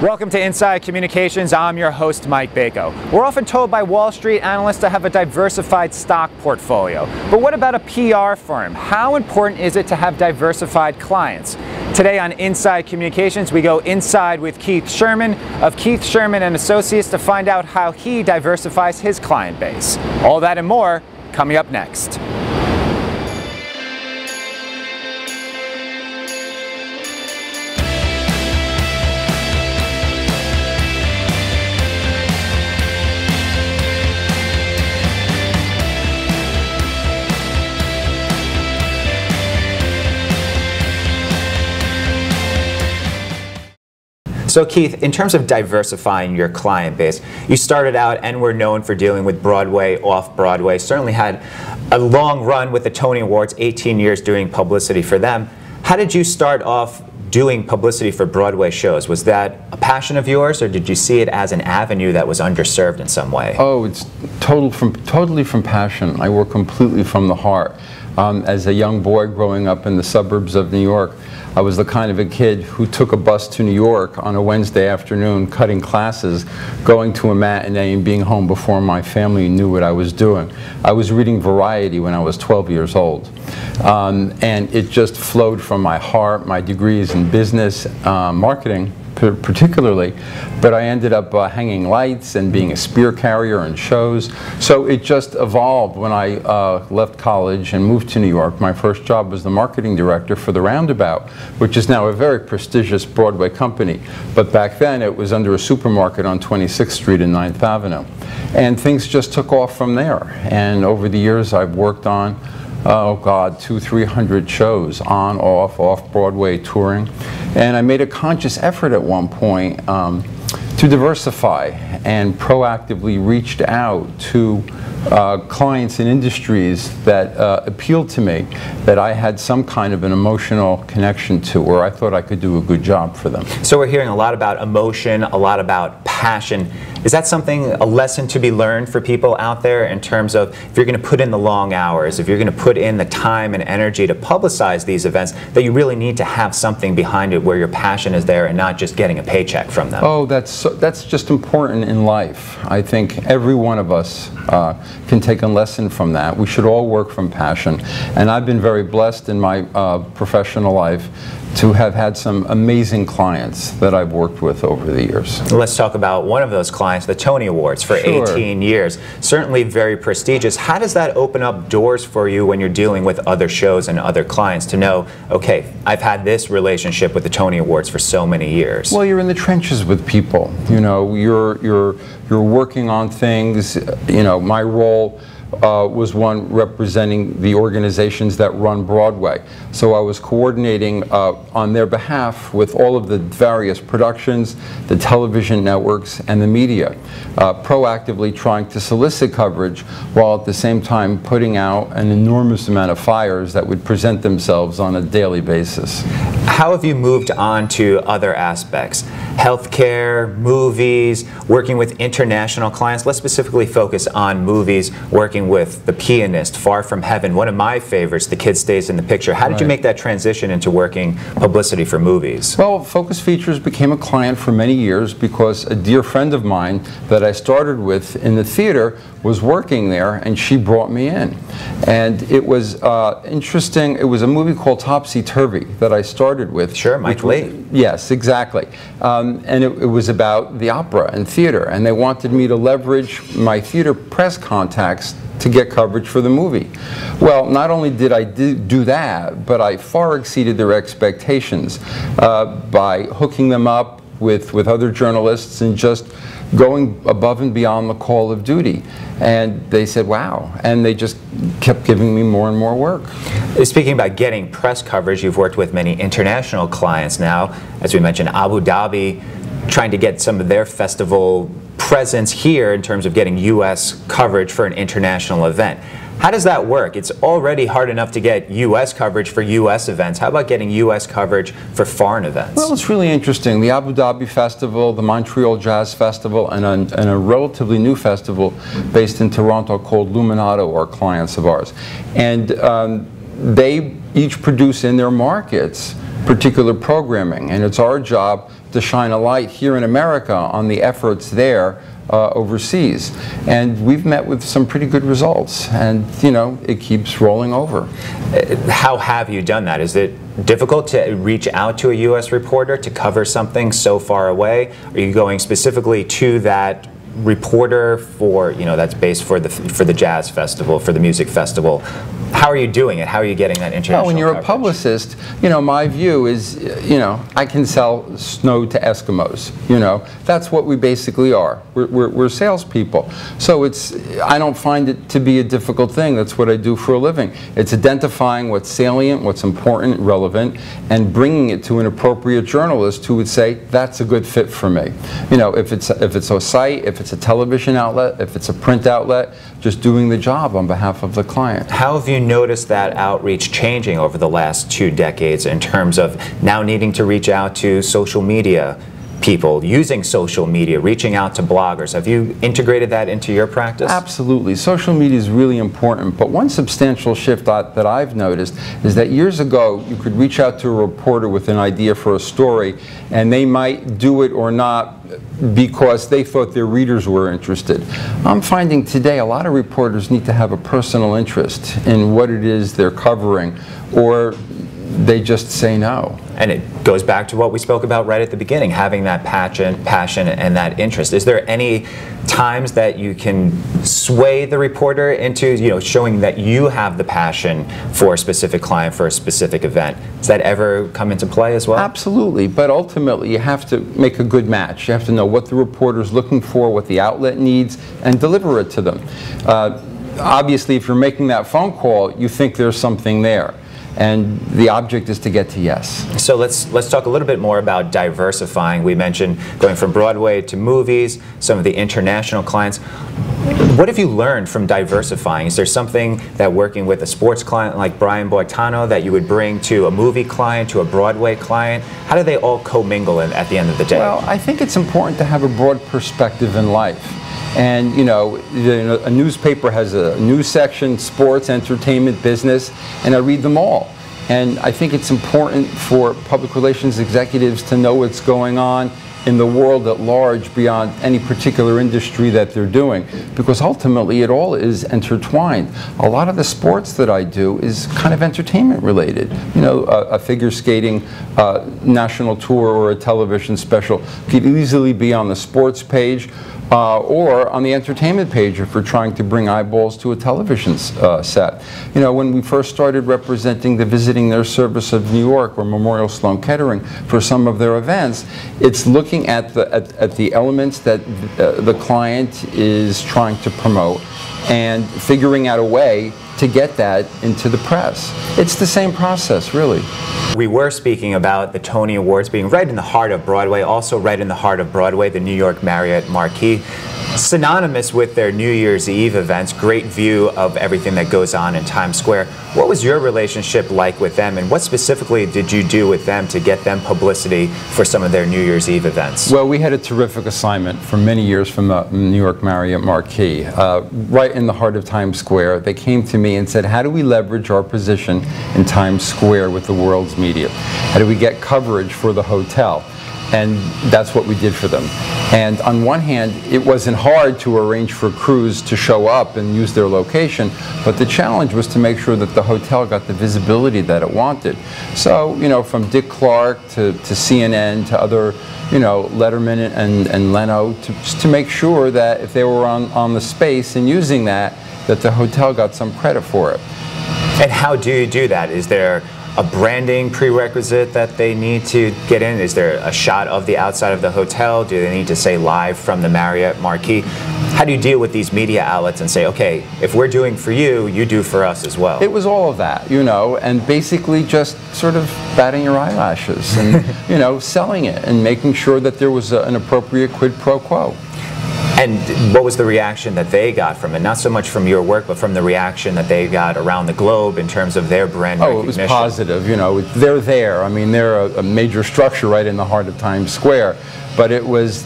Welcome to Inside Communications. I'm your host, Mike Bako. We're often told by Wall Street analysts to have a diversified stock portfolio. But what about a PR firm? How important is it to have diversified clients? Today on Inside Communications, we go inside with Keith Sherman of Keith Sherman & Associates to find out how he diversifies his client base. All that and more coming up next. So Keith, in terms of diversifying your client base, you started out and were known for dealing with Broadway, off-Broadway, certainly had a long run with the Tony Awards, 18 years doing publicity for them. How did you start off doing publicity for Broadway shows? Was that a passion of yours, or did you see it as an avenue that was underserved in some way? Oh, it's totally from passion. I work completely from the heart. As a young boy growing up in the suburbs of New York, I was the kind of a kid who took a bus to New York on a Wednesday afternoon, cutting classes, going to a matinee and being home before my family knew what I was doing. I was reading Variety when I was 12 years old. And it just flowed from my heart, my degrees in business, marketing particularly, but I ended up hanging lights and being a spear carrier in shows. So it just evolved when I left college and moved to New York. My first job was the marketing director for the Roundabout, which is now a very prestigious Broadway company. But back then it was under a supermarket on 26th Street and 9th Avenue. And things just took off from there. And over the years I've worked on, oh God, 200-300 shows, on, off Broadway touring. And I made a conscious effort at one point to diversify and proactively reached out to clients in industries that appealed to me, that I had some kind of an emotional connection to, where I thought I could do a good job for them. So we're hearing a lot about emotion, a lot about passion. Is that something, a lesson to be learned for people out there in terms of if you're going to put in the long hours, if you're going to put in the time and energy to publicize these events, that you really need to have something behind it where your passion is there and not just getting a paycheck from them? Oh, that's just important in life. I think every one of us can take a lesson from that. We should all work from passion. And I've been very blessed in my professional life to have had some amazing clients that I've worked with over the years. Let's talk about one of those clients, the Tony Awards, for 18 years. Certainly very prestigious. How does that open up doors for you when you're dealing with other shows and other clients to know, okay, I've had this relationship with the Tony Awards for so many years? Well, you're in the trenches with people. You know, you're working on things. You know, my role was one representing the organizations that run Broadway. So I was coordinating on their behalf with all of the various productions, the television networks, and the media, proactively trying to solicit coverage while at the same time putting out an enormous amount of fires that would present themselves on a daily basis. How have you moved on to other aspects? Healthcare, movies, working with international clients. Let's specifically focus on movies, working with The Pianist, Far From Heaven, one of my favorites, The Kid Stays in the Picture. How did you make that transition into working publicity for movies? Well, Focus Features became a client for many years because a dear friend of mine that I started with in the theater was working there, and she brought me in. And it was interesting. It was a movie called Topsy Turvy that I started with. Sure, Mike Lee. Yes, exactly. And it was about the opera and theater, and they wanted me to leverage my theater press contacts to get coverage for the movie. Well, not only did I do that, but I far exceeded their expectations by hooking them up with other journalists and just going above and beyond the call of duty. And they said, wow. And they just kept giving me more and more work. Speaking about getting press coverage, you've worked with many international clients now. As we mentioned, Abu Dhabi, trying to get some of their festival presence here in terms of getting U.S. coverage for an international event. How does that work? It's already hard enough to get U.S. coverage for U.S. events. How about getting U.S. coverage for foreign events? Well, it's really interesting. The Abu Dhabi Festival, the Montreal Jazz Festival, and a relatively new festival based in Toronto called Luminato are clients of ours. And they each produce in their markets particular programming. And it's our job to shine a light here in America on the efforts there overseas. And we've met with some pretty good results. And, you know, it keeps rolling over. How have you done that? Is it difficult to reach out to a U.S. reporter to cover something so far away? Are you going specifically to that reporter for, you know, that's based for the jazz festival, for the music festival? How are you doing it? How are you getting that international Well, when you're coverage? a publicist, you know, my view is, you know, I can sell snow to Eskimos. You know, that's what we basically are. We're salespeople. So I don't find it to be a difficult thing. That's what I do for a living. It's identifying what's salient, what's important, relevant, and bringing it to an appropriate journalist who would say, that's a good fit for me. You know, if it's a site, if it's a television outlet, if it's a print outlet, just doing the job on behalf of the client. How have you noticed that outreach changing over the last 2 decades in terms of now needing to reach out to social media people, using social media, reaching out to bloggers? Have you integrated that into your practice? Absolutely. Social media is really important, but one substantial shift that I've noticed is that years ago you could reach out to a reporter with an idea for a story and they might do it or not because they thought their readers were interested. I'm finding today a lot of reporters need to have a personal interest in what it is they're covering, or they just say no. And it goes back to what we spoke about right at the beginning, having that passion and that interest. Is there any times that you can sway the reporter into, you know, showing that you have the passion for a specific client, for a specific event? Does that ever come into play as well? Absolutely, but ultimately you have to make a good match. You have to know what the reporter's looking for, what the outlet needs, and deliver it to them. Obviously, if you're making that phone call, you think there's something there. And the object is to get to yes. So let's talk a little bit more about diversifying. We mentioned going from Broadway to movies, some of the international clients. What have you learned from diversifying? Is there something that working with a sports client like Brian Boitano that you would bring to a movie client, to a Broadway client? How do they all commingle at the end of the day? Well, I think it's important to have a broad perspective in life. And, you know, a newspaper has a news section, sports, entertainment, business, and I read them all. And I think it's important for public relations executives to know what's going on in the world at large beyond any particular industry that they're doing, because ultimately it all is intertwined. A lot of the sports that I do is kind of entertainment related. You know, a figure skating national tour or a television special could easily be on the sports page or on the entertainment page if we're trying to bring eyeballs to a television set. You know, when we first started representing the Visiting Nurse Service of New York or Memorial Sloan Kettering for some of their events, it's looking at the elements that the client is trying to promote and figuring out a way to get that into the press. It's the same process, really. We were speaking about the Tony Awards being right in the heart of Broadway, also right in the heart of Broadway, the New York Marriott Marquis. Synonymous with their New Year's Eve events, great view of everything that goes on in Times Square. What was your relationship like with them, and what specifically did you do with them to get them publicity for some of their New Year's Eve events? Well, we had a terrific assignment for many years from the New York Marriott Marquis, right in the heart of Times Square. They came to me and said, how do we leverage our position in Times Square with the world's media? How do we get coverage for the hotel? And that's what we did for them. And on one hand, it wasn't hard to arrange for crews to show up and use their location, but the challenge was to make sure that the hotel got the visibility that it wanted. So, you know, from Dick Clark to CNN to other, you know, Letterman and Leno, to make sure that if they were on the space and using that the hotel got some credit for it. And how do you do that? Is there a branding prerequisite that they need to get in? Is there a shot of the outside of the hotel? Do they need to say live from the Marriott Marquis? How do you deal with these media outlets and say, okay, if we're doing for you, you do for us as well? It was all of that, you know, and basically just sort of batting your eyelashes and, you know, selling it and making sure that there was an appropriate quid pro quo. And what was the reaction that they got from it? Not so much from your work, but from the reaction that they got around the globe in terms of their brand recognition. It was positive. You know, they're there. I mean, they're a major structure right in the heart of Times Square. But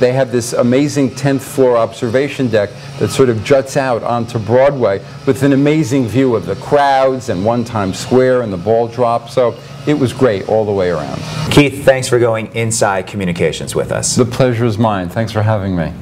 they have this amazing 10th floor observation deck that sort of juts out onto Broadway with an amazing view of the crowds and One Times Square and the ball drop. So it was great all the way around. Keith, thanks for going inside communications with us. The pleasure is mine. Thanks for having me.